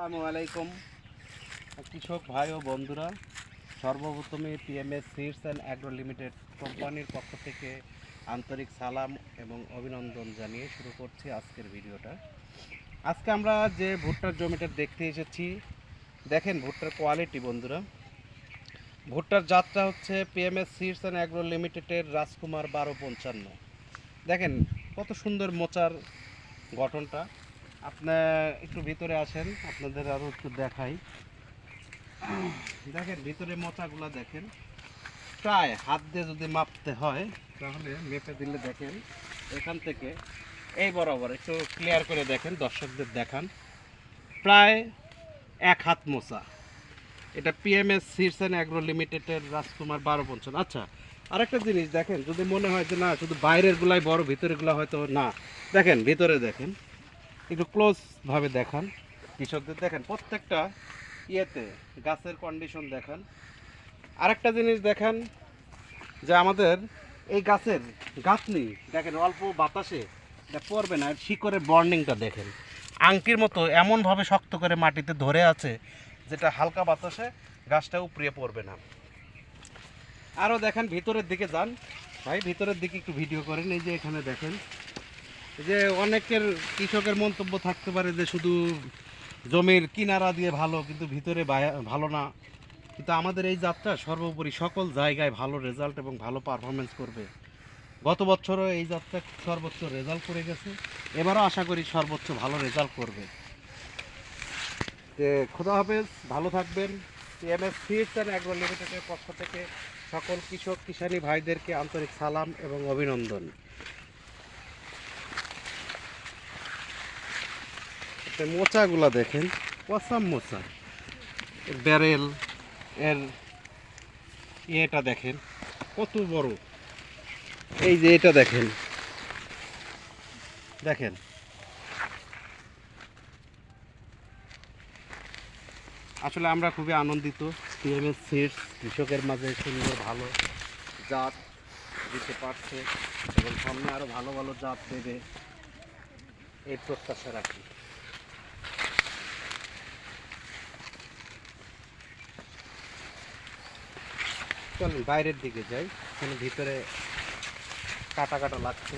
আসসালামু আলাইকুম কৃষক ভাই ও বন্ধুরা, সর্বপ্রথমে PMS seeds and agro limited কোম্পানির পক্ষ থেকে আন্তরিক সালাম এবং অভিনন্দন জানিয়ে শুরু করছি আজকের ভিডিওটা। আজকে আমরা যে ভুট্টার জমিটা দেখতে এসেছি, দেখেন ভুট্টার কোয়ালিটি বন্ধুরা। ভুট্টার জাতটা হচ্ছে পিএমএস সিডস অ্যান্ড অ্যাগ্রো লিমিটেডের রাজকুমার 1255। দেখেন কত সুন্দর মোচার গঠনটা। আপনার একটু ভিতরে আসেন, আপনাদের আরও একটু দেখাই। দেখেন ভিতরে মোচাগুলো দেখেন, প্রায় হাত দিয়ে যদি মাপতে হয় তাহলে মেপে দিলে দেখেন এখান থেকে এই বরাবর একটু ক্লিয়ার করে দেখেন, দর্শকদের দেখান, প্রায় 1 হাত মোচা। এটা পিএমএস সিডস অ্যান্ড অ্যাগ্রো লিমিটেডের রাজকুমার 1255। আচ্ছা, আরেকটা জিনিস দেখেন, যদি মনে হয় যে না শুধু বাইরের গুলাই বড় ভিতরের হয়তো না, দেখেন ভিতরে দেখেন, একটু ক্লোজভাবে দেখান কৃষকদের, দেখেন প্রত্যেকটা ইয়েতে গাছের কন্ডিশন দেখান। আরেকটা জিনিস দেখেন যে আমাদের এই গাছের গাঁথনি দেখেন, অল্প বাতাসে এটা পড়বে না, শিকড়ের বর্নিংটা দেখেন, আংটির মতো এমনভাবে শক্ত করে মাটিতে ধরে আছে যেটা হালকা বাতাসে গাছটা উপড়িয়ে পড়বে না। আরও দেখেন ভিতরের দিকে যান ভাই, ভিতরের দিকে একটু ভিডিও করেন। এই যে এখানে দেখেন, যে অনেকের কৃষকের মন্তব্য থাকতে পারে যে শুধু জমির কিনারা দিয়ে ভালো কিন্তু ভিতরে ভালো না, কিন্তু আমাদের এই জাতটা সর্বোপরি সকল জায়গায় ভালো রেজাল্ট এবং ভালো পারফরমেন্স করবে। গত বছরও এই জাতটা সর্বোচ্চ রেজাল্ট করে গেছে, এবারও আশা করি সর্বোচ্চ ভালো রেজাল্ট করবে। যে খোদা হাফেজ, ভালো থাকবেন। পিএমএস সিডস অ্যান্ড অ্যাগ্রো লিমিটেডের পক্ষ থেকে সকল কৃষক কিষানি ভাইদেরকে আন্তরিক সালাম এবং অভিনন্দন। মোচাগুলা দেখেন, কসাম মোচা, ব্যারেল এর ইয়েটা দেখেন কত বড়। এই যে এটা দেখেন, দেখেন আসলে আমরা খুবই আনন্দিত পিএমএস সিডস কৃষকের মাঝে সুন্দর ভালো জাত দিতে পারছে এবং সামনে আরও ভালো ভালো জাত দেবে এই প্রত্যাশা রাখি। চলুন বাইরের দিকে যাই, এখানে ভিতরে কাটা কাটা লাগছে।